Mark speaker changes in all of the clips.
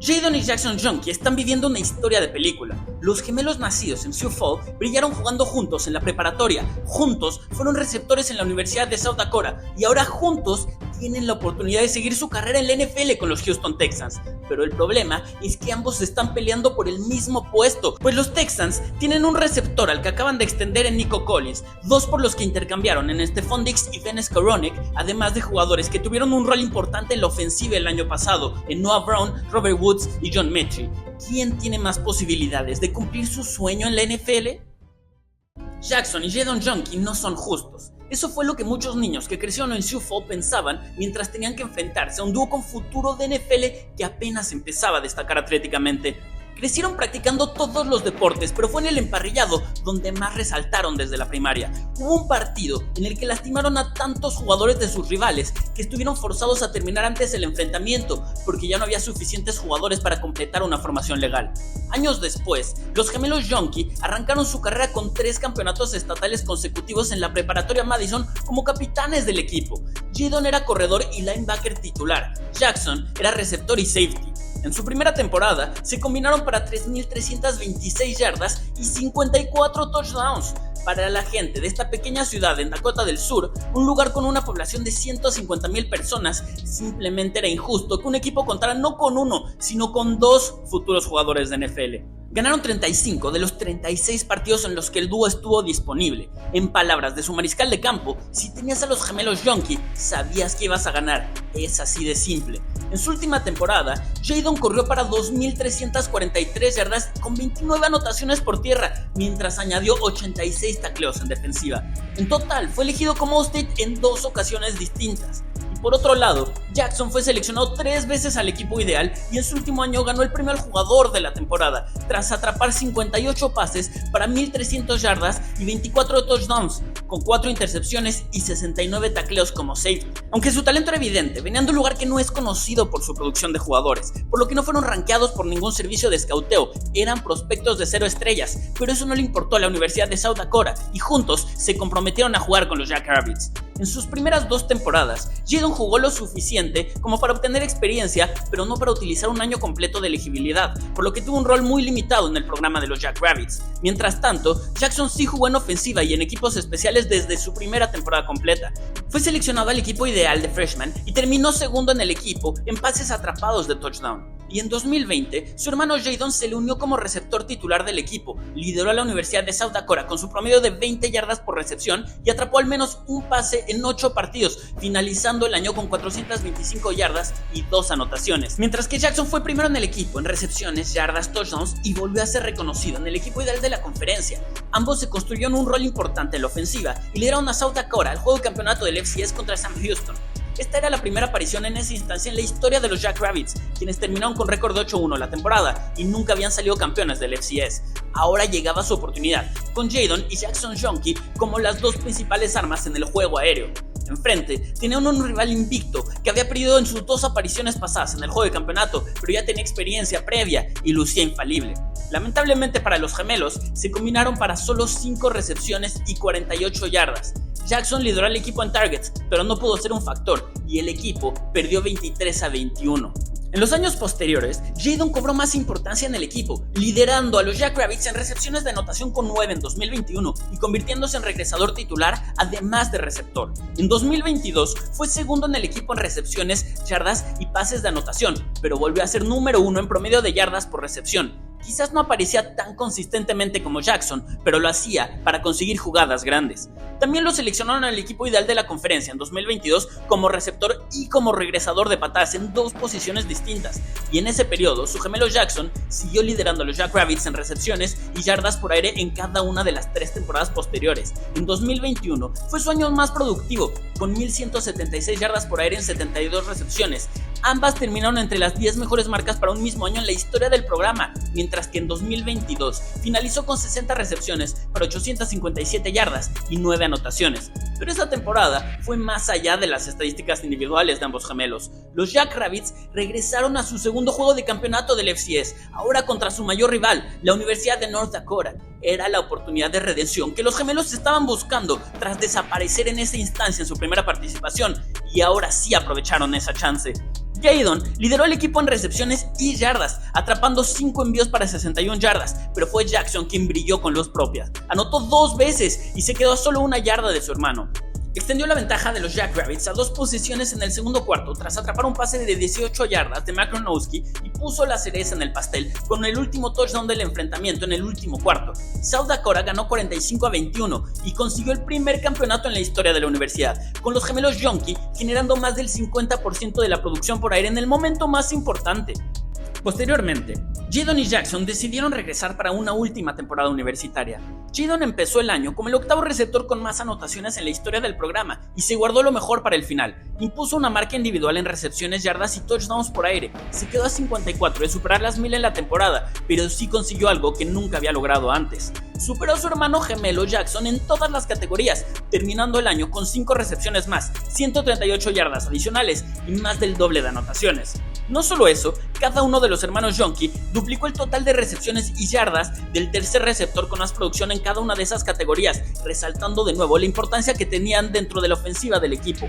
Speaker 1: Jadon y Jackson Junkie están viviendo una historia de película. Los gemelos nacidos en Sioux Falls brillaron jugando juntos en la preparatoria, juntos fueron receptores en la Universidad de South Dakota y ahora juntos tienen la oportunidad de seguir su carrera en la NFL con los Houston Texans. Pero el problema es que ambos están peleando por el mismo puesto, pues los Texans tienen un receptor al que acaban de extender en Nico Collins, dos por los que intercambiaron en Stephon Diggs y Dennis Skowronek, además de jugadores que tuvieron un rol importante en la ofensiva el año pasado, en Noah Brown, Robert Woods y John Metchie. ¿Quién tiene más posibilidades de cumplir su sueño en la NFL? Jackson y Jadon Junkie no son justos. Eso fue lo que muchos niños que crecieron en Sioux Falls pensaban mientras tenían que enfrentarse a un dúo con futuro de NFL que apenas empezaba a destacar atléticamente. Crecieron practicando todos los deportes, pero fue en el emparrillado donde más resaltaron desde la primaria. Hubo un partido en el que lastimaron a tantos jugadores de sus rivales que estuvieron forzados a terminar antes el enfrentamiento porque ya no había suficientes jugadores para completar una formación legal. Años después, los gemelos Junkie arrancaron su carrera con 3 campeonatos estatales consecutivos en la preparatoria Madison como capitanes del equipo. Jadon era corredor y linebacker titular, Jackson era receptor y safety. En su primera temporada se combinaron para 3.326 yardas y 54 touchdowns. Para la gente de esta pequeña ciudad en Dakota del Sur, un lugar con una población de 150,000 personas, simplemente era injusto que un equipo contara no con uno, sino con 2 futuros jugadores de NFL. Ganaron 35 de los 36 partidos en los que el dúo estuvo disponible. En palabras de su mariscal de campo, si tenías a los gemelos Junkie, sabías que ibas a ganar. Es así de simple. En su última temporada, Jadon corrió para 2.343 yardas con 29 anotaciones por tierra, mientras añadió 86 tacleos en defensiva. En total, fue elegido como All-State en 2 ocasiones distintas. Por otro lado, Jackson fue seleccionado 3 veces al equipo ideal y en su último año ganó el premio al jugador de la temporada, tras atrapar 58 pases para 1.300 yardas y 24 touchdowns, con 4 intercepciones y 69 tacleos como safety. Aunque su talento era evidente, venían de un lugar que no es conocido por su producción de jugadores, por lo que no fueron rankeados por ningún servicio de escauteo, eran prospectos de 0 estrellas, pero eso no le importó a la Universidad de South Dakota y juntos se comprometieron a jugar con los Jackrabbits. En sus primeras 2 temporadas, Jadon jugó lo suficiente como para obtener experiencia, pero no para utilizar un año completo de elegibilidad, por lo que tuvo un rol muy limitado en el programa de los Jackrabbits. Mientras tanto, Jackson sí jugó en ofensiva y en equipos especiales desde su primera temporada completa. Fue seleccionado al equipo ideal de freshman y terminó segundo en el equipo en pases atrapados de touchdown. Y en 2020, su hermano Jadon se le unió como receptor titular del equipo, lideró a la Universidad de South Dakota con su promedio de 20 yardas por recepción y atrapó al menos un pase en 8 partidos, finalizando el año con 425 yardas y 2 anotaciones. Mientras que Jackson fue primero en el equipo en recepciones, yardas, touchdowns y volvió a ser reconocido en el equipo ideal de la conferencia. Ambos se construyeron un rol importante en la ofensiva y lideraron a South Dakota al juego de campeonato del FCS contra Sam Houston. Esta era la primera aparición en esa instancia en la historia de los Jackrabbits, quienes terminaron con récord de 8-1 la temporada y nunca habían salido campeones del FCS. Ahora llegaba su oportunidad, con Jadon y Jackson Junkie como las 2 principales armas en el juego aéreo. Enfrente tenían un rival invicto que había perdido en sus 2 apariciones pasadas en el juego de campeonato, pero ya tenía experiencia previa y lucía infalible. Lamentablemente para los gemelos, se combinaron para solo 5 recepciones y 48 yardas. Jackson lideró al equipo en targets, pero no pudo ser un factor y el equipo perdió 23-21. En los años posteriores, Jadon cobró más importancia en el equipo, liderando a los Jackrabbits en recepciones de anotación con 9 en 2021 y convirtiéndose en regresador titular además de receptor. En 2022 fue segundo en el equipo en recepciones, yardas y pases de anotación, pero volvió a ser número 1 en promedio de yardas por recepción. Quizás no aparecía tan consistentemente como Jackson, pero lo hacía para conseguir jugadas grandes. También lo seleccionaron al equipo ideal de la conferencia en 2022 como receptor y como regresador de patadas en 2 posiciones distintas. Y en ese periodo, su gemelo Jackson siguió liderando a los Jackrabbits en recepciones y yardas por aire en cada una de las 3 temporadas posteriores. En 2021 fue su año más productivo, con 1.176 yardas por aire en 72 recepciones. Ambas terminaron entre las 10 mejores marcas para un mismo año en la historia del programa, mientras que en 2022 finalizó con 60 recepciones para 857 yardas y 9 anotaciones. Pero esa temporada fue más allá de las estadísticas individuales de ambos gemelos. Los Jackrabbits regresaron a su segundo juego de campeonato del FCS, ahora contra su mayor rival, la Universidad de North Dakota. Era la oportunidad de redención que los gemelos estaban buscando tras desaparecer en esa instancia en su primera participación, y ahora sí aprovecharon esa chance. Jadon lideró el equipo en recepciones y yardas, atrapando 5 envíos para 61 yardas, pero fue Jackson quien brilló con luz propias. Anotó 2 veces y se quedó a solo 1 yarda de su hermano. Extendió la ventaja de los Jackrabbits a 2 posiciones en el segundo cuarto tras atrapar un pase de 18 yardas de Makarnowski y puso la cereza en el pastel con el último touchdown del enfrentamiento en el último cuarto. South Dakota ganó 45-21 y consiguió el primer campeonato en la historia de la universidad, con los gemelos Yonke generando más del 50% de la producción por aire en el momento más importante. Posteriormente, Jadon y Jackson decidieron regresar para una última temporada universitaria. Jadon empezó el año como el 8º receptor con más anotaciones en la historia del programa y se guardó lo mejor para el final. Impuso una marca individual en recepciones, yardas y touchdowns por aire. Se quedó a 54 de superar las 1000 en la temporada, pero sí consiguió algo que nunca había logrado antes. Superó a su hermano gemelo Jackson en todas las categorías, terminando el año con 5 recepciones más, 138 yardas adicionales y más del doble de anotaciones. No solo eso, cada uno de los hermanos Yonke duplicó el total de recepciones y yardas del tercer receptor con más producción en cada una de esas categorías, resaltando de nuevo la importancia que tenían dentro de la ofensiva del equipo.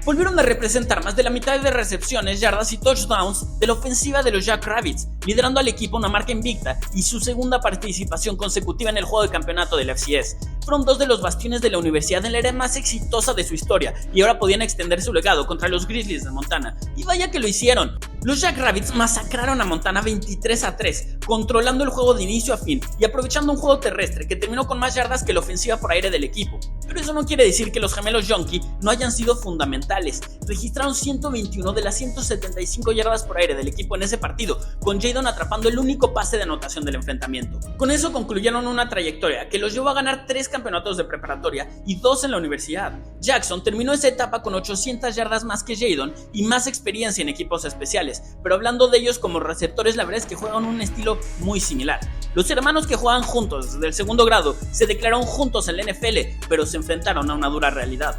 Speaker 1: Volvieron a representar más de la mitad de recepciones, yardas y touchdowns de la ofensiva de los Jackrabbits, liderando al equipo una marca invicta y su segunda participación consecutiva en el juego de campeonato del FCS. Fueron 2 de los bastiones de la universidad en la era más exitosa de su historia y ahora podían extender su legado contra los Grizzlies de Montana. Y vaya que lo hicieron. Los Jackrabbits masacraron a Montana 23-3, controlando el juego de inicio a fin y aprovechando un juego terrestre que terminó con más yardas que la ofensiva por aire del equipo. Pero eso no quiere decir que los gemelos Yonke no hayan sido fundamentales. Registraron 121 de las 175 yardas por aire del equipo en ese partido, con Jadon atrapando el único pase de anotación del enfrentamiento. Con eso concluyeron una trayectoria que los llevó a ganar 3 campeonatos de preparatoria y 2 en la universidad. Jackson terminó esa etapa con 800 yardas más que Jadon y más experiencia en equipos especiales, pero hablando de ellos como receptores, la verdad es que juegan un estilo muy similar. Los hermanos que juegan juntos desde el segundo grado se declararon juntos en la NFL, pero se enfrentaron a una dura realidad.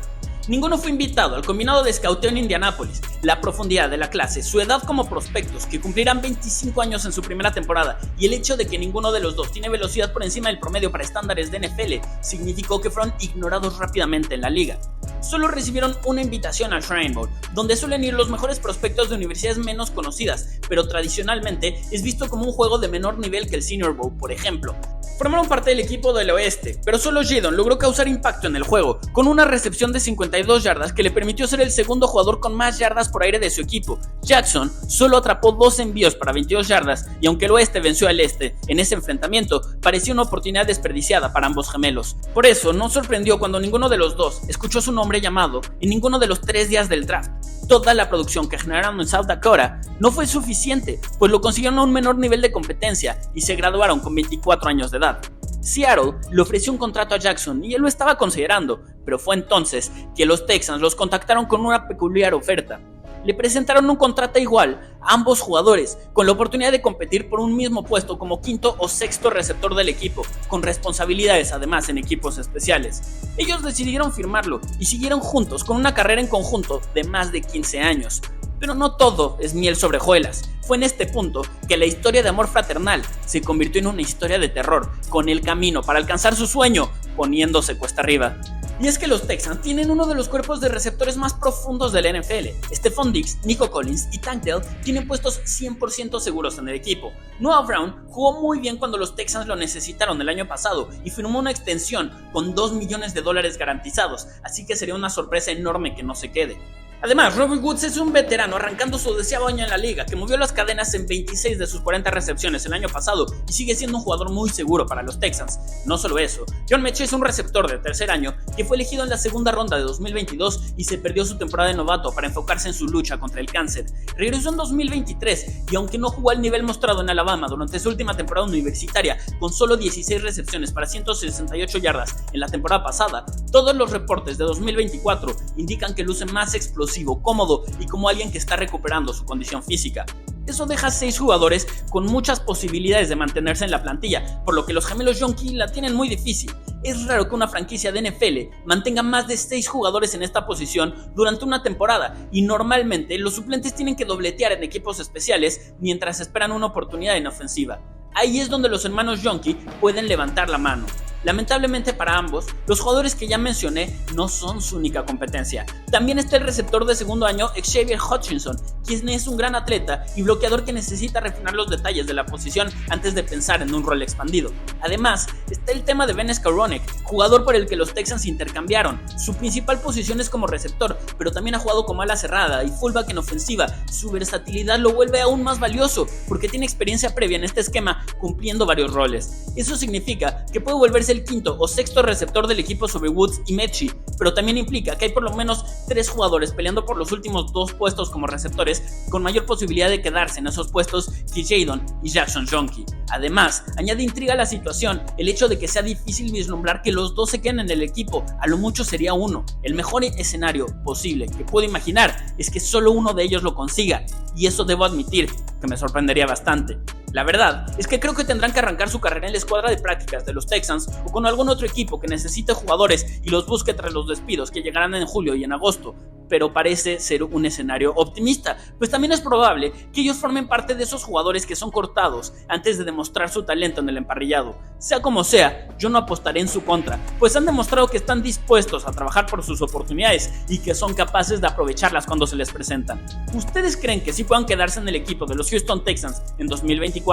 Speaker 1: Ninguno fue invitado al combinado de escauteo en Indianápolis. La profundidad de la clase, su edad como prospectos, que cumplirán 25 años en su primera temporada, y el hecho de que ninguno de los dos tiene velocidad por encima del promedio para estándares de NFL, significó que fueron ignorados rápidamente en la liga. Solo recibieron una invitación al Shrine Bowl, donde suelen ir los mejores prospectos de universidades menos conocidas, pero tradicionalmente es visto como un juego de menor nivel que el Senior Bowl, por ejemplo. Formaron parte del equipo del oeste, pero solo Jadon logró causar impacto en el juego, con una recepción de 52 yardas que le permitió ser el segundo jugador con más yardas por aire de su equipo. Jackson solo atrapó 2 envíos para 22 yardas, y aunque el oeste venció al este en ese enfrentamiento, parecía una oportunidad desperdiciada para ambos gemelos. Por eso, no sorprendió cuando ninguno de los dos escuchó su nombre llamado en ninguno de los 3 días del draft. Toda la producción que generaron en South Dakota no fue suficiente, pues lo consiguieron a un menor nivel de competencia y se graduaron con 24 años de edad. Seattle le ofreció un contrato a Jackson y él lo estaba considerando, pero fue entonces que los Texans los contactaron con una peculiar oferta. Le presentaron un contrato igual a ambos jugadores, con la oportunidad de competir por un mismo puesto como quinto o sexto receptor del equipo, con responsabilidades además en equipos especiales. Ellos decidieron firmarlo y siguieron juntos con una carrera en conjunto de más de 15 años. Pero no todo es miel sobre hojuelas. Fue en este punto que la historia de amor fraternal se convirtió en una historia de terror, con el camino para alcanzar su sueño poniéndose cuesta arriba. Y es que los Texans tienen uno de los cuerpos de receptores más profundos de la NFL. Stephon Diggs, Nico Collins y Tank Dell tienen puestos 100% seguros en el equipo. Noah Brown jugó muy bien cuando los Texans lo necesitaron el año pasado y firmó una extensión con $2 millones garantizados, así que sería una sorpresa enorme que no se quede. Además, Robert Woods es un veterano arrancando su 10º año en la liga, que movió las cadenas en 26 de sus 40 recepciones el año pasado y sigue siendo un jugador muy seguro para los Texans. No solo eso, John Metchie es un receptor de tercer año que fue elegido en la segunda ronda de 2022 y se perdió su temporada de novato para enfocarse en su lucha contra el cáncer. Regresó en 2023 y aunque no jugó al nivel mostrado en Alabama durante su última temporada universitaria, con solo 16 recepciones para 168 yardas en la temporada pasada, todos los reportes de 2024 indican que luce más explosivo, cómodo y como alguien que está recuperando su condición física. Eso deja 6 jugadores con muchas posibilidades de mantenerse en la plantilla, por lo que los gemelos Yonke la tienen muy difícil. Es raro que una franquicia de NFL mantenga más de 6 jugadores en esta posición durante una temporada, y normalmente los suplentes tienen que dobletear en equipos especiales mientras esperan una oportunidad en ofensiva. Ahí es donde los hermanos Yonke pueden levantar la mano. Lamentablemente para ambos, los jugadores que ya mencioné no son su única competencia. También está el receptor de segundo año Xavier Hutchinson, quien es un gran atleta y bloqueador que necesita refinar los detalles de la posición antes de pensar en un rol expandido. Además, está el tema de Ben Skowronek, jugador por el que los Texans intercambiaron. Su principal posición es como receptor, pero también ha jugado como ala cerrada y fullback en ofensiva. Su versatilidad lo vuelve aún más valioso porque tiene experiencia previa en este esquema cumpliendo varios roles. Eso significa que puede volverse el quinto o sexto receptor del equipo sobre Woods y Mechie, pero también implica que hay por lo menos 3 jugadores peleando por los últimos 2 puestos como receptores con mayor posibilidad de quedarse en esos puestos que Jadon y Jackson Jonkey. Además, añade intriga a la situación el hecho de que sea difícil vislumbrar que los dos se queden en el equipo, a lo mucho sería uno. El mejor escenario posible que puedo imaginar es que solo uno de ellos lo consiga, y eso debo admitir que me sorprendería bastante. La verdad es que creo que tendrán que arrancar su carrera en la escuadra de prácticas de los Texans o con algún otro equipo que necesite jugadores y los busque tras los despidos que llegarán en julio y en agosto, pero parece ser un escenario optimista, pues también es probable que ellos formen parte de esos jugadores que son cortados antes de demostrar su talento en el emparrillado. Sea como sea, yo no apostaré en su contra, pues han demostrado que están dispuestos a trabajar por sus oportunidades y que son capaces de aprovecharlas cuando se les presentan. ¿Ustedes creen que sí puedan quedarse en el equipo de los Houston Texans en 2024?